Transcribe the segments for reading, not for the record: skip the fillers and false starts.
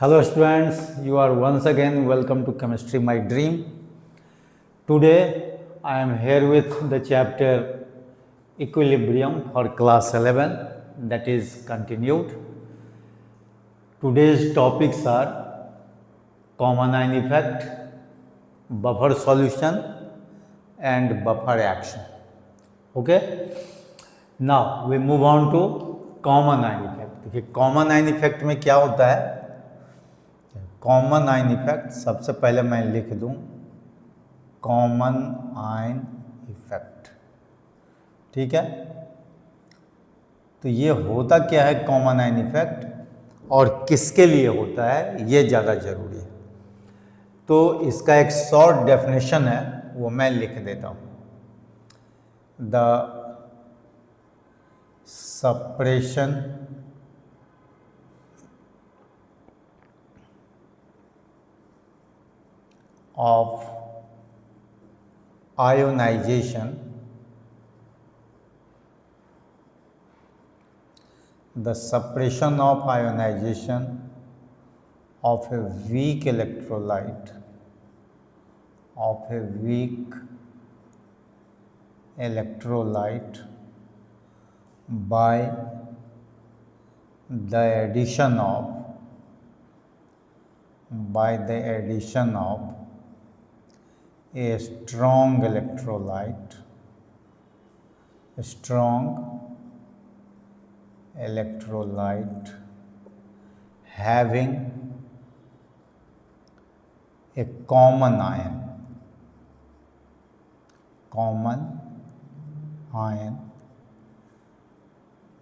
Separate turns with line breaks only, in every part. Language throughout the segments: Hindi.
Hello students, you are once again welcome to Chemistry My Dream. Today I am here with the chapter Equilibrium for class 11, that is continued. Today's topics are common ion effect, buffer solution and buffer action. Okay, now we move on to common ion effect. देखिए common ion effect में क्या होता है? कॉमन आयन इफेक्ट सबसे पहले मैं लिख दूं कॉमन आयन इफेक्ट, ठीक है। तो ये होता क्या है कॉमन आयन इफेक्ट और किसके लिए होता है ये ज़्यादा जरूरी है। तो इसका एक शॉर्ट डेफिनेशन है वो मैं लिख देता हूं। The suppression of ionization, the suppression of ionization of a weak electrolyte, by the addition of a strong electrolyte having a common ion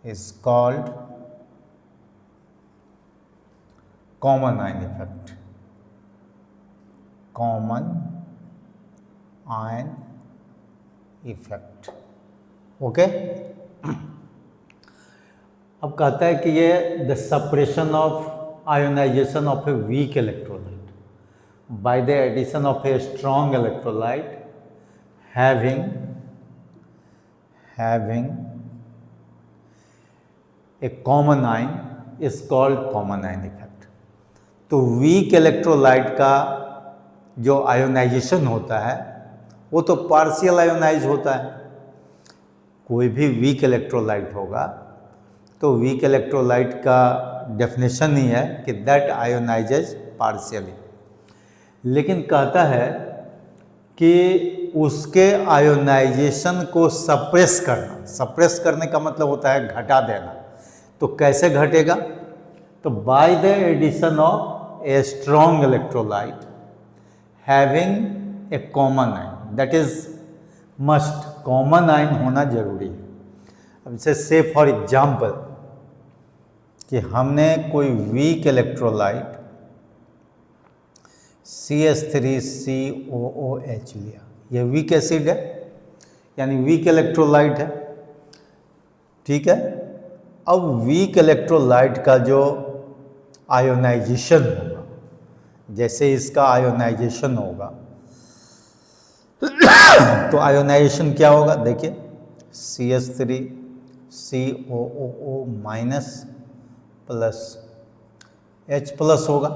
is called common ion effect. Common ion effect. Okay, अब कहता है कि ये the suppression of ionization of a weak electrolyte by the addition of a strong electrolyte having a common ion is called common ion effect. तो वीक इलेक्ट्रोलाइट का जो आयोनाइजेशन होता है वो तो पार्शियल आयोनाइज होता है। कोई भी वीक इलेक्ट्रोलाइट होगा तो वीक इलेक्ट्रोलाइट का डेफिनेशन ही है कि दैट आयोनाइजेज पार्शियली, लेकिन कहता है कि उसके आयोनाइजेशन को सप्रेस करने का मतलब होता है घटा देना। तो कैसे घटेगा? तो by the addition of a strong electrolyte having a common ion, that is must, common ion होना जरूरी है। अब जैसे से फॉर एग्जाम्पल कि हमने कोई वीक इलेक्ट्रोलाइट CH3COOH लिया, यह वीक एसिड है यानी वीक इलेक्ट्रोलाइट है, ठीक है। अब वीक इलेक्ट्रोलाइट का जो आयोनाइजेशन होगा, जैसे इसका आयोनाइजेशन होगा तो आयोनाइजेशन क्या होगा? देखिए CH3COOO minus plus H plus होगा।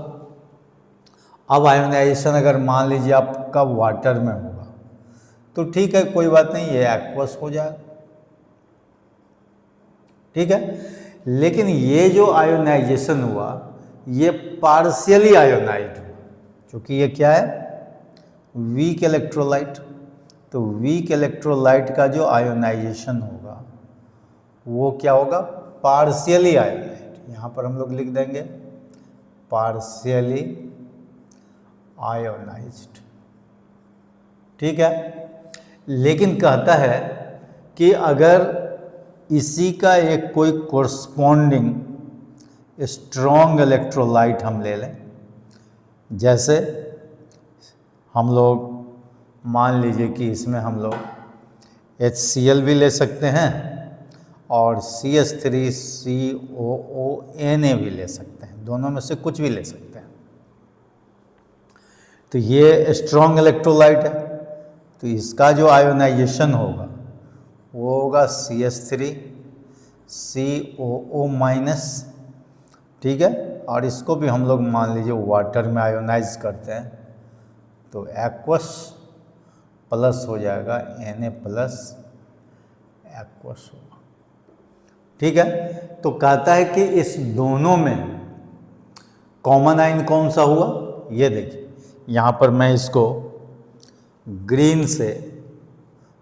अब आयोनाइजेशन अगर मान लीजिए आपका वाटर में होगा तो ठीक है, कोई बात नहीं, ये एक्वस हो जाएगा, ठीक है। लेकिन ये जो आयोनाइजेशन हुआ ये पार्शियली आयोनाइज्ड हुआ, क्योंकि ये क्या है? Weak electrolyte. तो वीक इलेक्ट्रोलाइट का जो आयोनाइजेशन होगा वो क्या होगा? Partially ionised. यहाँ पर हम लोग लिख देंगे पार्शियली आयोनाइज्ड, ठीक है। लेकिन कहता है कि अगर इसी का एक कोई कोरस्पॉन्डिंग स्ट्रॉन्ग इलेक्ट्रोलाइट हम ले लें, जैसे हम लोग मान लीजिए कि इसमें हम लोग HCl भी ले सकते हैं और CH3COONA भी ले सकते हैं, दोनों में से कुछ भी ले सकते हैं। तो ये स्ट्रॉन्ग इलेक्ट्रोलाइट है, तो इसका जो आयोनाइजेशन होगा वो होगा CH3 CO- माइनस, ठीक है। और इसको भी हम लोग मान लीजिए वाटर में आयोनाइज करते हैं, तो एक्वस प्लस हो जाएगा Na प्लस एक्वस होगा। ठीक है, तो कहता है कि इस दोनों में कॉमन आयन कौन सा हुआ, ये देखिए यहाँ पर मैं इसको ग्रीन से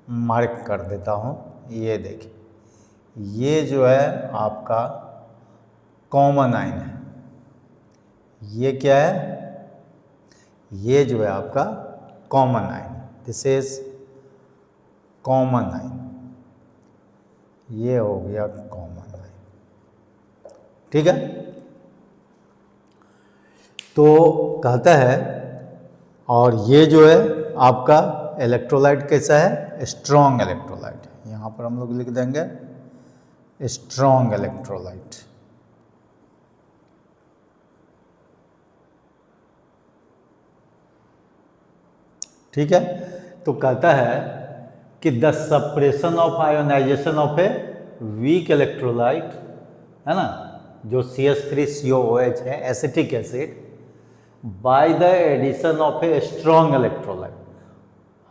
मार्क कर देता हूँ। ये देखिए, ये जो है आपका कॉमन आयन है, ये क्या है, ये जो है आपका common ion, this is common ion, ये हो गया कॉमन आयन। ठीक है, तो कहता है, और ये जो है आपका इलेक्ट्रोलाइट कैसा है, स्ट्रॉन्ग इलेक्ट्रोलाइट। यहाँ पर हम लोग लिख देंगे स्ट्रॉन्ग इलेक्ट्रोलाइट। ठीक है, तो कहता है कि the suppression of ionization of a weak electrolyte, है ना, जो CH3COOH है, acetic acid, by the addition of a strong electrolyte.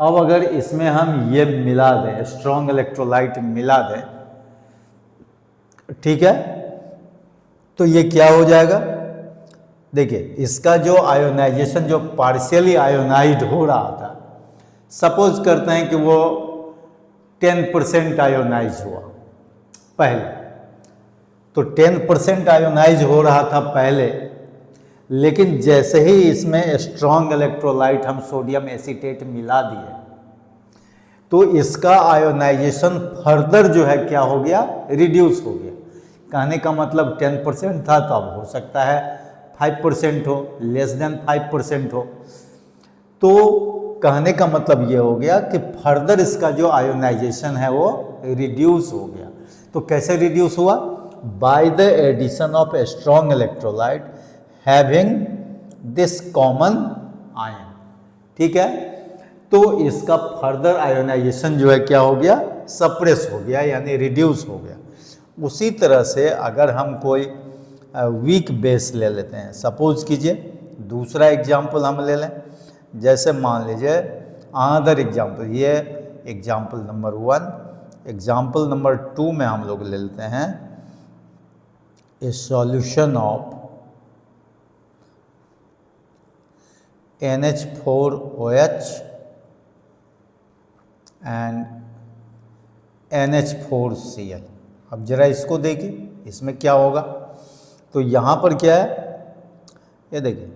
अब अगर इसमें हम ये मिला दें, स्ट्रॉन्ग इलेक्ट्रोलाइट मिला दें, ठीक है, तो ये क्या हो जाएगा, देखिए इसका जो आयोनाइजेशन जो पार्शियली आयोनाइज्ड हो रहा था, सपोज करते हैं कि वो 10% आयोनाइज हुआ पहले, तो 10% आयोनाइज हो रहा था पहले, लेकिन जैसे ही इसमें स्ट्रॉन्ग इलेक्ट्रोलाइट हम सोडियम एसीटेट मिला दिए, तो इसका आयोनाइजेशन फर्दर जो है क्या हो गया, रिड्यूस हो गया। कहने का मतलब 10% था, तो अब हो सकता है 5% हो, लेस देन 5% हो। तो कहने का मतलब ये हो गया कि फर्दर इसका जो आयोनाइजेशन है वो रिड्यूस हो गया। तो कैसे रिड्यूस हुआ, by the addition of a strong electrolyte having this common ion. ठीक है, तो इसका फर्दर आयोनाइजेशन जो है क्या हो गया, सप्रेस हो गया, यानी रिड्यूस हो गया। उसी तरह से अगर हम कोई वीक बेस ले लेते हैं, सपोज कीजिए दूसरा एग्जाम्पल हम ले लें, जैसे मान लीजिए अनदर एग्जाम्पल, ये एग्जाम्पल नंबर 1, एग्जाम्पल नंबर 2 में हम लोग ले लेते हैं ए solution of NH4OH and NH4Cl। अब जरा इसको देखिए, इसमें क्या होगा, तो यहाँ पर क्या है, ये देखिए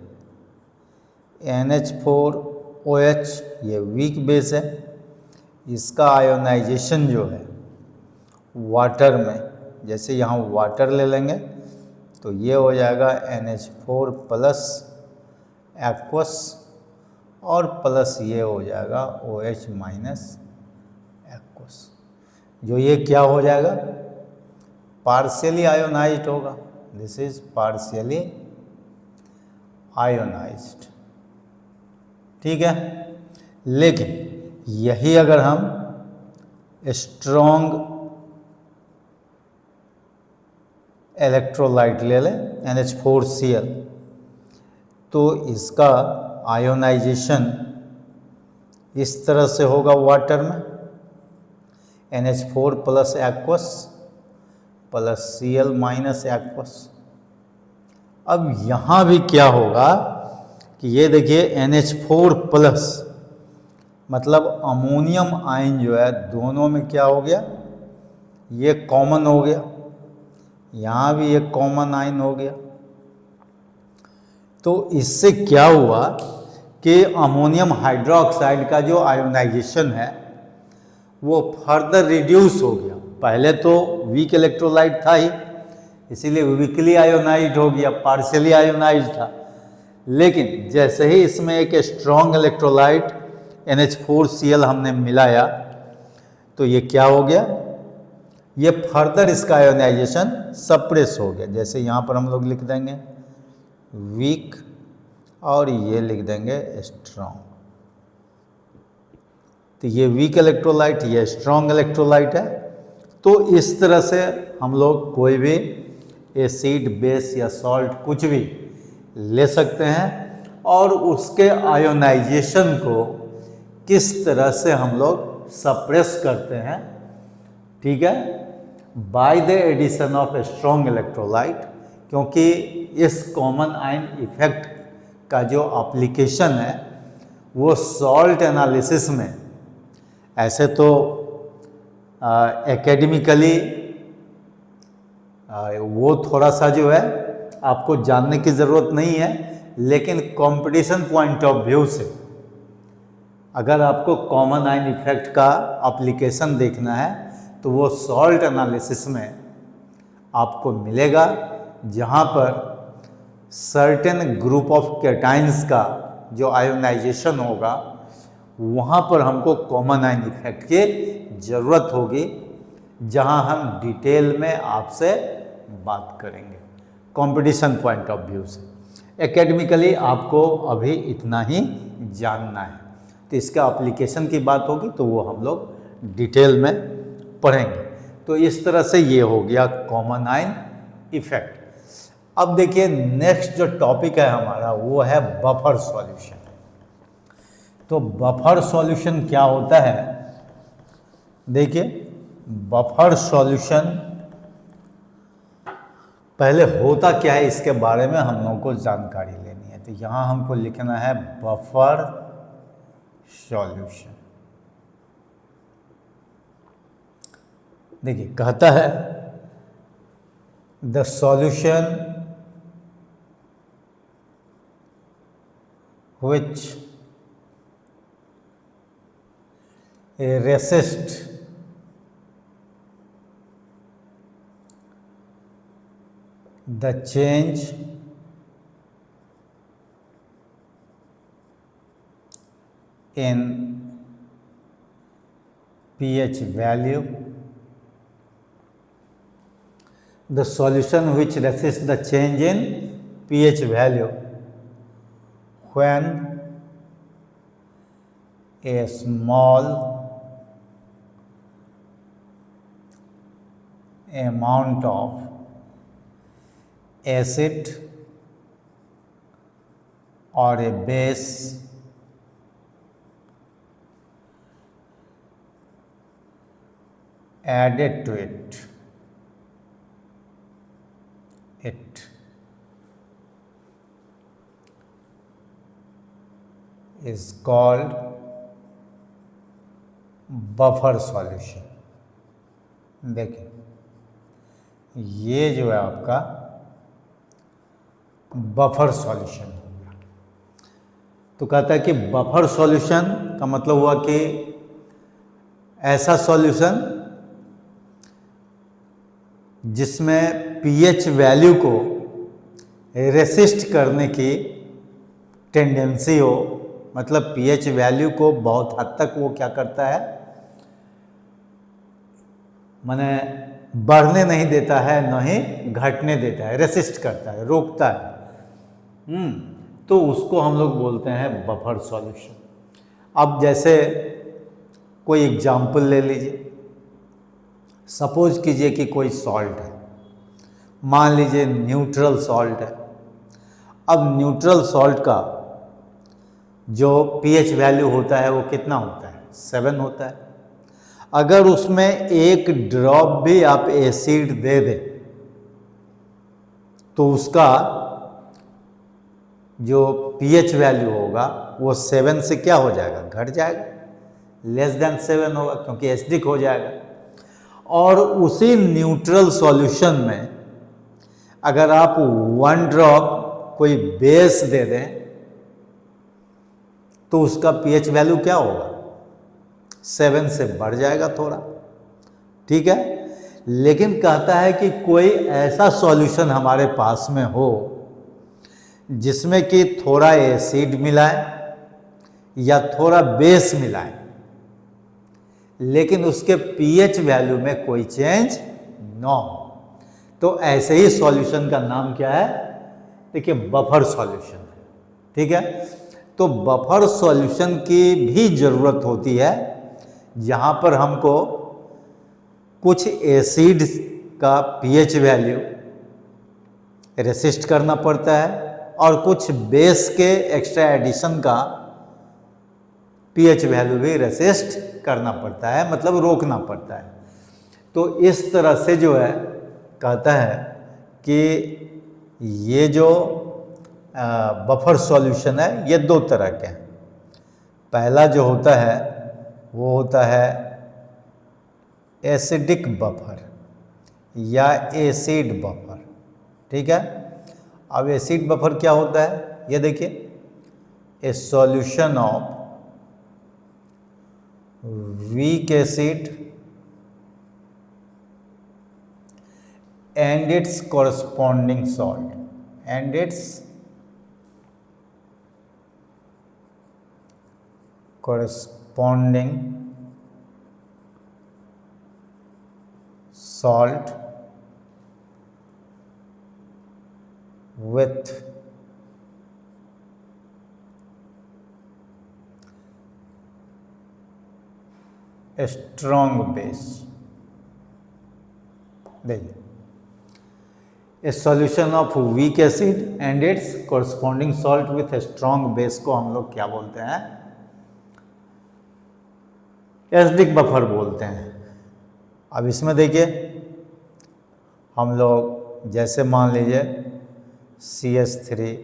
NH4OH ये वीक बेस है, इसका आयोनाइजेशन जो है वाटर में, जैसे यहाँ वाटर ले लेंगे तो ये हो जाएगा NH4 प्लस एक्वस और प्लस ये हो जाएगा OH माइनस एक्वस, जो ये क्या हो जाएगा, पार्शियली आयोनाइज्ड होगा। This is partially ionised. ठीक है, लेकिन यही अगर हम स्ट्रॉन्ग इलेक्ट्रोलाइट ले लें NH4Cl, तो इसका आयोनाइजेशन इस तरह से होगा वाटर में, NH4 plus aqueous plus Cl minus aqueous. अब यहाँ भी क्या होगा कि ये देखिए NH4 प्लस मतलब अमोनियम आयन जो है दोनों में क्या हो गया, ये कॉमन हो गया, यहाँ भी एक कॉमन आयन हो गया। तो इससे क्या हुआ कि अमोनियम हाइड्रोक्साइड का जो आयोनाइजेशन है वो फर्दर रिड्यूस हो गया। पहले तो वीक इलेक्ट्रोलाइट था ही, इसीलिए वीकली आयोनाइज्ड हो गया, पार्शियली आयोनाइज्ड था। लेकिन जैसे ही इसमें एक स्ट्रॉन्ग इलेक्ट्रोलाइट NH4Cl हमने मिलाया, तो ये क्या हो गया, ये फर्दर इसका आयोनाइजेशन सप्रेस हो गया। जैसे यहाँ पर हम लोग लिख देंगे वीक और ये लिख देंगे स्ट्रॉन्ग। तो ये वीक इलेक्ट्रोलाइट, ये स्ट्रॉन्ग इलेक्ट्रोलाइट है। तो इस तरह से हम लोग कोई भी एसिड, बेस या सॉल्ट कुछ भी ले सकते हैं और उसके आयोनाइजेशन को किस तरह से हम लोग सप्रेस करते हैं, ठीक है, by the addition of a strong electrolyte. क्योंकि इस कॉमन आयन इफेक्ट का जो एप्लीकेशन है वो सॉल्ट एनालिसिस में, ऐसे तो एकेडमिकली वो थोड़ा सा जो है आपको जानने की ज़रूरत नहीं है, लेकिन कंपटीशन पॉइंट ऑफ व्यू से अगर आपको कॉमन आयन इफेक्ट का एप्लीकेशन देखना है तो वो सॉल्ट एनालिसिस में आपको मिलेगा, जहाँ पर सर्टेन ग्रुप ऑफ कैटाइंस का जो आयोनाइजेशन होगा वहाँ पर हमको कॉमन आयन इफेक्ट की ज़रूरत होगी, जहाँ हम डिटेल में आपसे बात करेंगे कंपटीशन पॉइंट ऑफ व्यू से। एकेडमिकली आपको अभी इतना ही जानना है, तो इसका एप्लीकेशन की बात होगी तो वो हम लोग डिटेल में पढ़ेंगे। तो इस तरह से ये हो गया कॉमन आयन इफेक्ट। अब देखिए नेक्स्ट जो टॉपिक है हमारा वो है बफर सॉल्यूशन। तो बफर सॉल्यूशन क्या होता है, देखिए बफर सॉल्यूशन पहले होता क्या है इसके बारे में हम लोगों को जानकारी लेनी है। तो यहाँ हमको लिखना है बफर सॉल्यूशन। देखिए कहता है the solution which resist the change in pH value, the solution which resists the change in pH value when a small amount of acid or a base added to it is called buffer solution. देखिए ये जो है आपका बफर सॉल्यूशन हो गया। तो कहता है कि बफर सॉल्यूशन का मतलब हुआ कि ऐसा सॉल्यूशन जिसमें पीएच वैल्यू को रेसिस्ट करने की टेंडेंसी हो, मतलब पीएच वैल्यू को बहुत हद तक वो क्या करता है, माने बढ़ने नहीं देता है न ही घटने देता है, रेसिस्ट करता है, रोकता है। तो उसको हम लोग बोलते हैं बफर सॉल्यूशन। अब जैसे कोई एग्जाम्पल ले लीजिए, सपोज कीजिए कि कोई सॉल्ट है, मान लीजिए न्यूट्रल सॉल्ट है। अब न्यूट्रल सॉल्ट का जो पीएच वैल्यू होता है वो कितना होता है, 7 होता है। अगर उसमें एक ड्रॉप भी आप एसिड दे दें तो उसका जो पीएच वैल्यू होगा वो 7 से क्या हो जाएगा, घट जाएगा, लेस देन 7 होगा, क्योंकि एसिडिक हो जाएगा। और उसी न्यूट्रल सॉल्यूशन में अगर आप 1 ड्रॉप कोई बेस दे दें तो उसका पीएच वैल्यू क्या होगा, 7 से बढ़ जाएगा थोड़ा, ठीक है। लेकिन कहता है कि कोई ऐसा सॉल्यूशन हमारे पास में हो जिसमें कि थोड़ा एसिड मिलाए या थोड़ा बेस मिलाए, लेकिन उसके पीएच वैल्यू में कोई चेंज न हो। तो ऐसे ही सॉल्यूशन का नाम क्या है, देखिए बफर सॉल्यूशन है, ठीक है। तो बफर सॉल्यूशन की भी ज़रूरत होती है जहाँ पर हमको कुछ एसिड का पीएच वैल्यू रेसिस्ट करना पड़ता है और कुछ बेस के एक्स्ट्रा एडिशन का pH वैल्यू भी रेसिस्ट करना पड़ता है, मतलब रोकना पड़ता है। तो इस तरह से जो है कहता है कि ये जो बफर सॉल्यूशन है ये दो तरह के हैं। पहला जो होता है वो होता है एसिडिक बफर या एसिड बफर, ठीक है। अब एसिड बफर क्या होता है, ये देखिए, ए solution of weak acid and its corresponding salt and its corresponding salt with a strong base। देखिए, ए solution of weak acid and it's corresponding salt with a strong base को हम लोग क्या बोलते हैं, एसिडिक बफर बोलते हैं। अब इसमें देखिए, हम लोग जैसे मान लीजिए CH3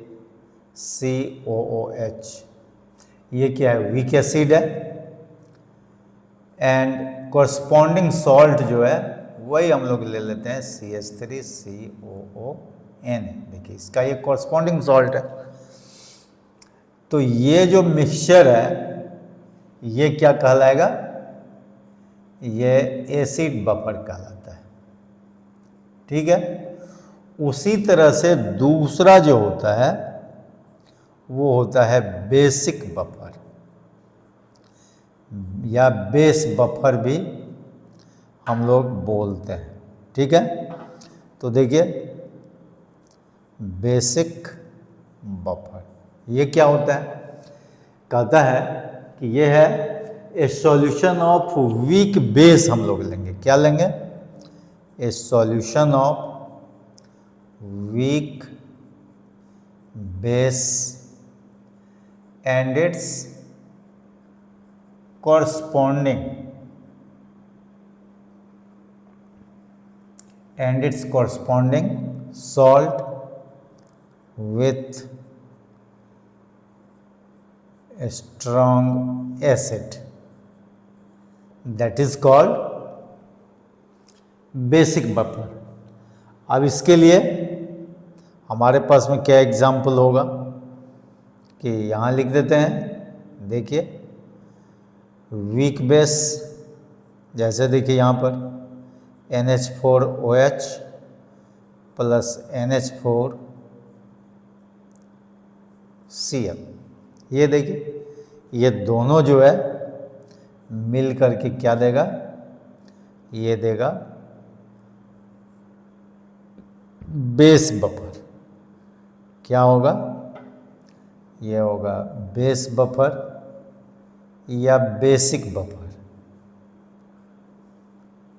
COOH, ये क्या है, वीक एसिड है, एंड कॉरस्पॉन्डिंग सॉल्ट जो है वही हम लोग ले लेते हैं CH3 COON। देखिए, इसका ये कॉरस्पॉन्डिंग सॉल्ट है। तो ये जो मिक्सचर है ये क्या कहलाएगा, ये एसिड बफर कहलाता है, ठीक है। उसी तरह से दूसरा जो होता है वो होता है बेसिक बफर या बेस बफर भी हम लोग बोलते हैं, ठीक है। तो देखिए, बेसिक बफर ये क्या होता है, कहता है कि ये है ए सॉल्यूशन ऑफ वीक बेस। हम लोग लेंगे, क्या लेंगे, ए solution of weak base and it's corresponding salt with a strong acid, that is called basic buffer। अब इसके लिए हमारे पास में क्या एग्जाम्पल होगा कि यहाँ लिख देते हैं। देखिए, वीक बेस, जैसे देखिए यहाँ पर NH4OH प्लस NH4Cl, ये देखिए, ये दोनों जो है मिल करके क्या देगा, ये देगा बेस बफर। क्या होगा, ये होगा बेस बफर या बेसिक बफर,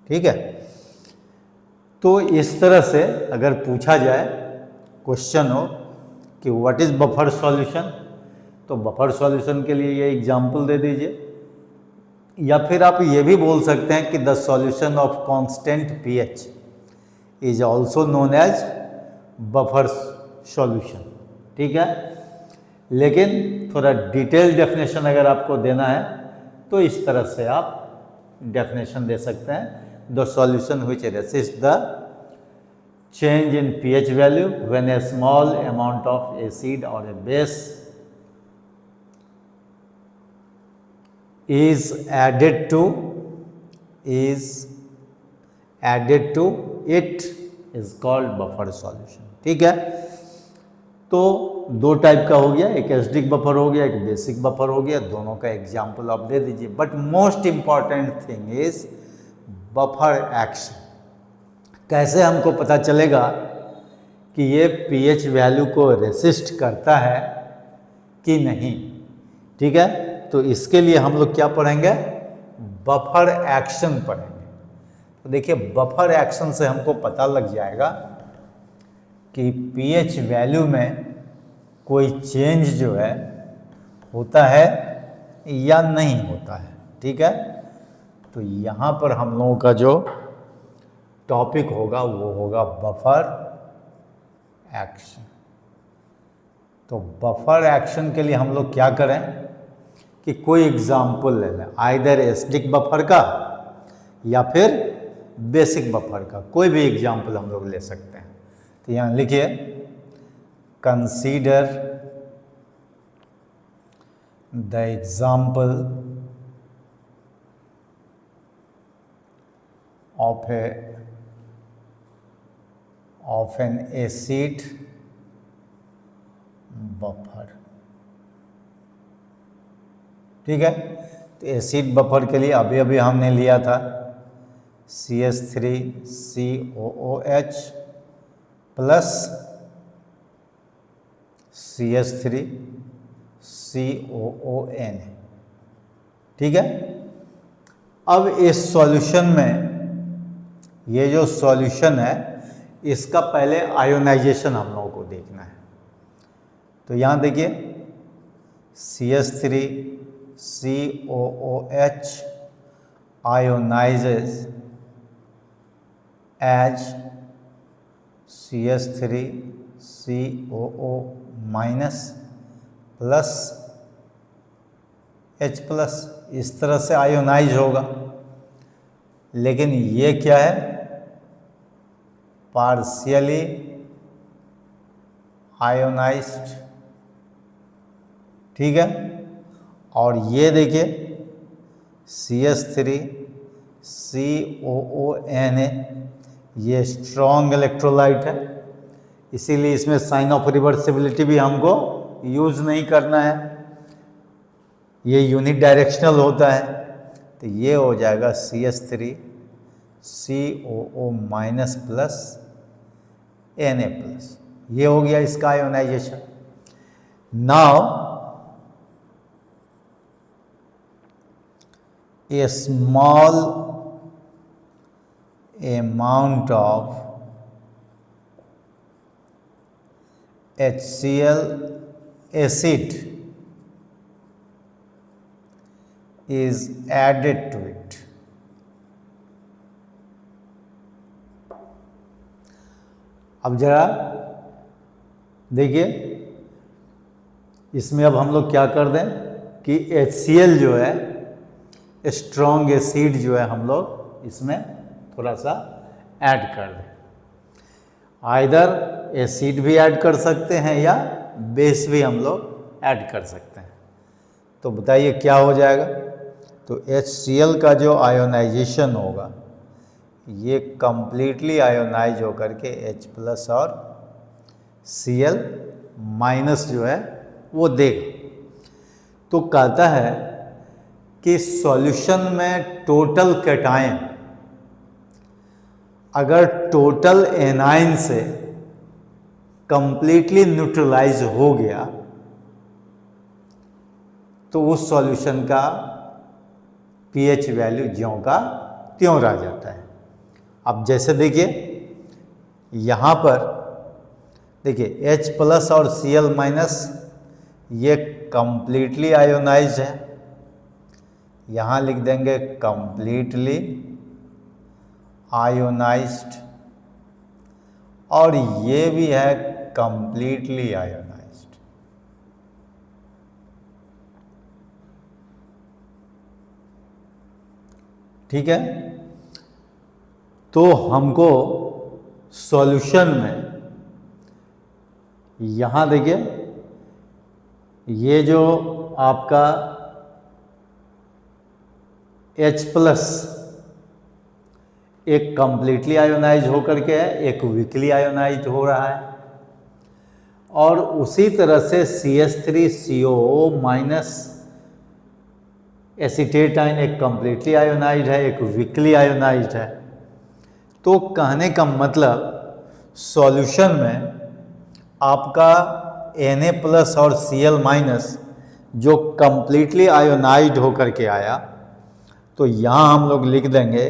ठीक है। तो इस तरह से अगर पूछा जाए, क्वेश्चन हो कि व्हाट इज बफर सॉल्यूशन, तो बफर सॉल्यूशन के लिए ये एग्जाम्पल दे दीजिए। या फिर आप ये भी बोल सकते हैं कि the solution of constant pH is also known as buffer solution, ठीक है। लेकिन थोड़ा डिटेल डेफिनेशन अगर आपको देना है तो इस तरह से आप डेफिनेशन दे सकते हैं, the solution which resist the change in pH value when a small amount of acid और a base is added to it is called buffer solution, ठीक है। तो दो टाइप का हो गया, एक एसिडिक बफर हो गया, एक बेसिक बफर हो गया। दोनों का एग्जाम्पल आप दे दीजिए। But most important thing is buffer action. कैसे हमको पता चलेगा कि ये pH वैल्यू को रेसिस्ट करता है कि नहीं, ठीक है। तो इसके लिए हम लोग क्या पढ़ेंगे, बफर एक्शन पढ़ेंगे। तो देखिए, बफर एक्शन से हमको पता लग जाएगा कि पीएच वैल्यू में कोई चेंज जो है होता है या नहीं होता है। ठीक है, तो यहाँ पर हम लोगों का जो टॉपिक होगा वो होगा बफर एक्शन। तो बफर एक्शन के लिए हम लोग क्या करें कि कोई एग्जाम्पल ले लें, आइदर एसिडिक बफर का या फिर बेसिक बफर का, कोई भी एग्जाम्पल हम लोग ले सकते हैं। तो यहाँ लिखिए, consider the example of N acid buffer. ठीक है, तो एसिड बफर के लिए अभी अभी हमने लिया था CH3COOH प्लस CH3COON। ठीक है, अब इस सॉल्यूशन में, ये जो सॉल्यूशन है इसका पहले आयोनाइजेशन हम लोगों को देखना है। तो यहाँ देखिए, CH3COOH ionizes as CH3COO minus plus H plus, इस तरह से आयोनाइज होगा। लेकिन ये क्या है, पार्शियली आयोनाइज्ड। ठीक है, और ये देखिए CH3COON है, ये स्ट्रॉन्ग इलेक्ट्रोलाइट है, इसीलिए इसमें साइन ऑफ रिवर्सिबिलिटी भी हमको यूज़ नहीं करना है, ये यूनिट डायरेक्शनल होता है। तो ये हो जाएगा CH3COO minus plus Na plus, ये हो गया इसका ionization. Now a small amount of HCl acid is added to it. अब जरा देखिए, इसमें अब हम लोग क्या कर दें कि HCl जो है, स्ट्रॉन्ग एसिड जो है, हम लोग इसमें थोड़ा सा ऐड कर दें। आइदर एसिड भी ऐड कर सकते हैं या बेस भी हम लोग ऐड कर सकते हैं। तो बताइए क्या हो जाएगा। तो HCl का जो आयोनाइजेशन होगा ये कंप्लीटली आयोनाइज होकर के H प्लस और Cl माइनस जो है वो देगा। तो कहता है कि सॉल्यूशन में टोटल कैटायन अगर टोटल एनाइन से कंप्लीटली न्यूट्रलाइज हो गया तो उस सॉल्यूशन का पीएच वैल्यू ज्यों का त्यों रह जाता है। अब जैसे देखिए यहाँ पर देखिए H प्लस और Cl माइनस ये कंप्लीटली आयोनाइज है, यहाँ लिख देंगे कंप्लीटली आयोनाइज्ड, और ये भी है कंप्लीटली आयोनाइज्ड। ठीक है, तो हमको सॉल्यूशन में यहाँ देखिए ये जो आपका H प्लस एक कंप्लीटली आयोनाइज होकर के है, एक वीकली आयोनाइज हो रहा है, और उसी तरह से CH3COO माइनस एसीटेट आयन एक कंप्लीटली आयोनाइज है, एक वीकली आयोनाइज है। तो कहने का मतलब सॉल्यूशन में आपका Na प्लस और Cl माइनस जो कंप्लीटली आयोनाइज होकर के आया, तो यहाँ हम लोग लिख देंगे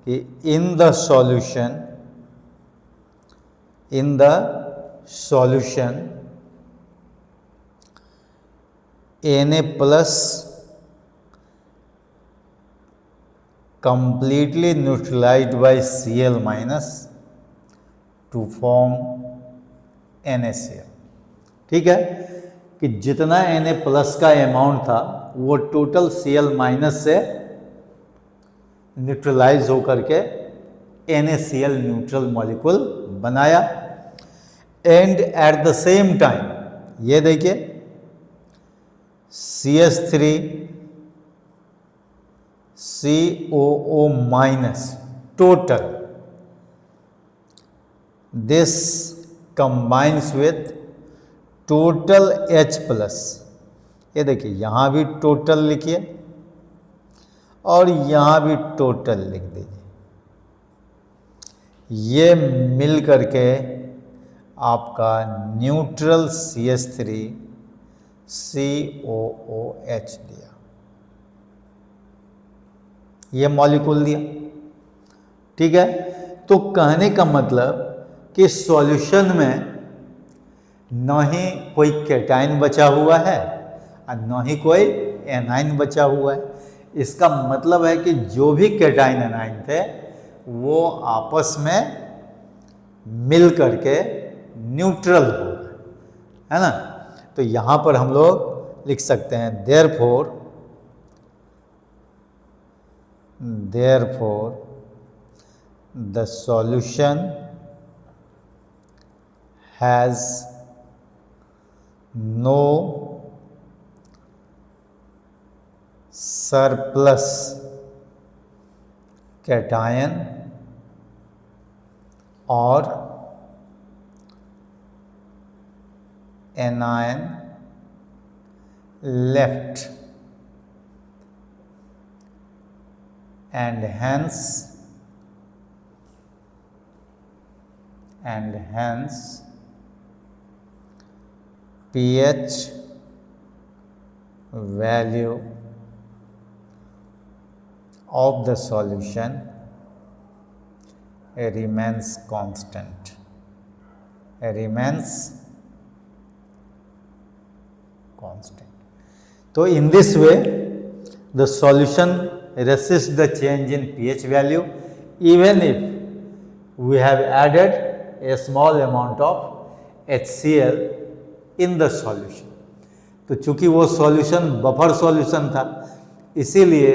कि in the solution in the solution Na plus completely neutralized by Cl minus to form NaCl। ठीक है कि जितना Na प्लस का अमाउंट था वो टोटल Cl माइनस से न्यूट्रलाइज होकर के NaCl न्यूट्रल मॉलिक्यूल बनाया। And at the same time ये देखिए CH3 COO minus total, this combines with total H plus। ये देखिए यहाँ भी टोटल लिखिए और यहाँ भी टोटल लिख दीजिए। ये मिल करके आपका न्यूट्रल CH3 COOH दिया, ये मॉलिक्यूल दिया। ठीक है, तो कहने का मतलब कि सॉल्यूशन में न ही कोई कैटाइन बचा हुआ है और न ही कोई एनाइन बचा हुआ है। इसका मतलब है कि जो भी कैटाइन एनाइन थे वो आपस में मिल करके न्यूट्रल हो गए, है ना। तो यहाँ पर हम लोग लिख सकते हैं therefore the solution has no surplus cation or anion left, and hence pH value of the solution remains constant, So in this way the solution resists the change in pH value even if we have added a small amount of HCl in the solution। तो चूंकि वो सॉल्यूशन बफर सॉल्यूशन था इसीलिए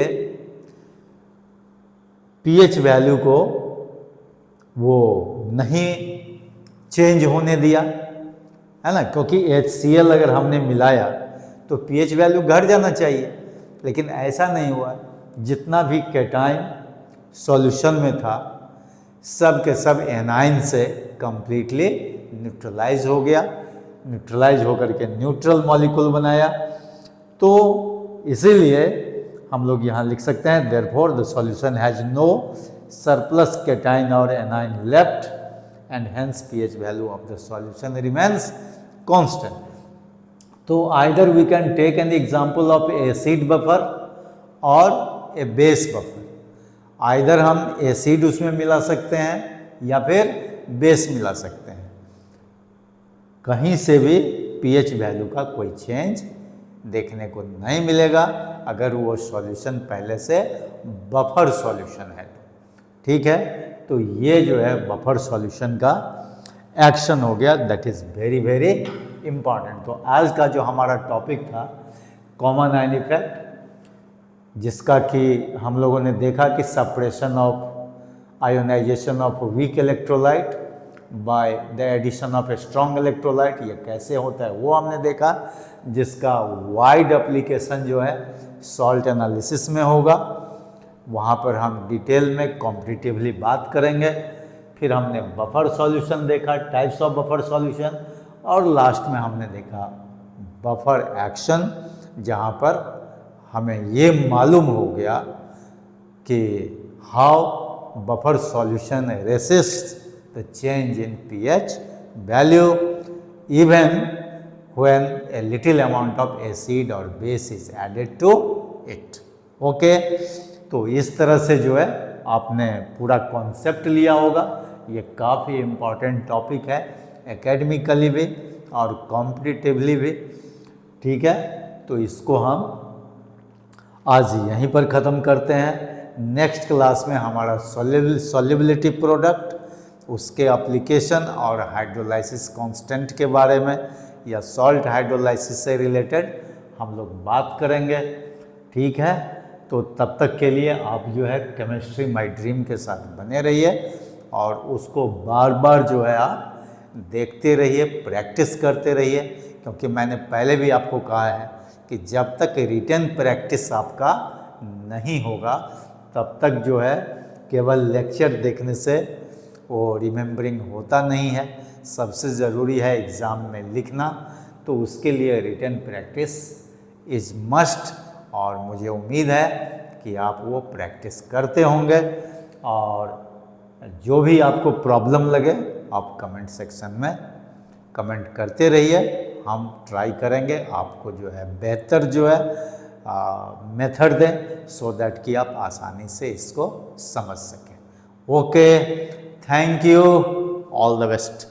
pH वैल्यू को वो नहीं चेंज होने दिया, है ना, क्योंकि HCl अगर हमने मिलाया तो pH वैल्यू घट जाना चाहिए, लेकिन ऐसा नहीं हुआ। जितना भी कैटाइन सॉल्यूशन में था सब के सब एनाइन से कंप्लीटली न्यूट्रलाइज हो गया, न्यूट्रलाइज होकर के न्यूट्रल मॉलिक्यूल बनाया। तो इसीलिए हम लोग यहाँ लिख सकते हैं therefore the solution has no surplus cation और anion left and hence pH value of the solution remains constant. तो either we can take an example of acid buffer और ए बेस बफर। आइदर हम एसिड उसमें मिला सकते हैं या फिर बेस मिला सकते हैं, कहीं से भी पीएच वैल्यू का कोई चेंज देखने को नहीं मिलेगा अगर वो सॉल्यूशन पहले से बफर सॉल्यूशन है। ठीक है, तो ये जो है बफर सॉल्यूशन का एक्शन हो गया, that is very very important. तो आज का जो हमारा टॉपिक था कॉमन आयन इफेक्ट, जिसका कि हम लोगों ने देखा कि suppression of ionization of weak electrolyte by the addition of a strong electrolyte, ये कैसे होता है वो हमने देखा, जिसका वाइड एप्लीकेशन जो है सॉल्ट एनालिसिस में होगा। वहाँ पर हम डिटेल में कॉम्पिटिटिवली बात करेंगे। फिर हमने बफर सॉल्यूशन देखा, टाइप्स ऑफ बफर सॉल्यूशन, और लास्ट में हमने देखा बफर एक्शन, जहाँ पर हमें ये मालूम हो गया कि how buffer solution resist the change in pH value even when a little amount of acid और base is added to it. Okay, तो इस तरह से जो है आपने पूरा कॉन्सेप्ट लिया होगा। ये काफ़ी इम्पॉर्टेंट टॉपिक है एकेडमिकली भी और कॉम्पिटिटिवली भी। ठीक है, तो इसको हम आज यहीं पर ख़त्म करते हैं। नेक्स्ट क्लास में हमारा सॉल्युबिलिटी प्रोडक्ट, उसके एप्लीकेशन और हाइड्रोलाइसिस कांस्टेंट के बारे में या सॉल्ट हाइड्रोलाइसिस से रिलेटेड हम लोग बात करेंगे। ठीक है, तो तब तक के लिए आप जो है केमिस्ट्री माय ड्रीम के साथ बने रहिए और उसको बार बार जो है आप देखते रहिए, प्रैक्टिस करते रहिए, क्योंकि मैंने पहले भी आपको कहा है कि जब तक रिटन प्रैक्टिस आपका नहीं होगा तब तक जो है केवल लेक्चर देखने से वो रिमेम्बरिंग होता नहीं है। सबसे ज़रूरी है एग्ज़ाम में लिखना, तो उसके लिए रिटन प्रैक्टिस इज़ मस्ट और मुझे उम्मीद है कि आप वो प्रैक्टिस करते होंगे। और जो भी आपको प्रॉब्लम लगे आप कमेंट सेक्शन में कमेंट करते रहिए, हम ट्राई करेंगे आपको जो है बेहतर जो है मेथड दें सो दैट कि आप आसानी से इसको समझ सकें। Okay, thank you, all the best.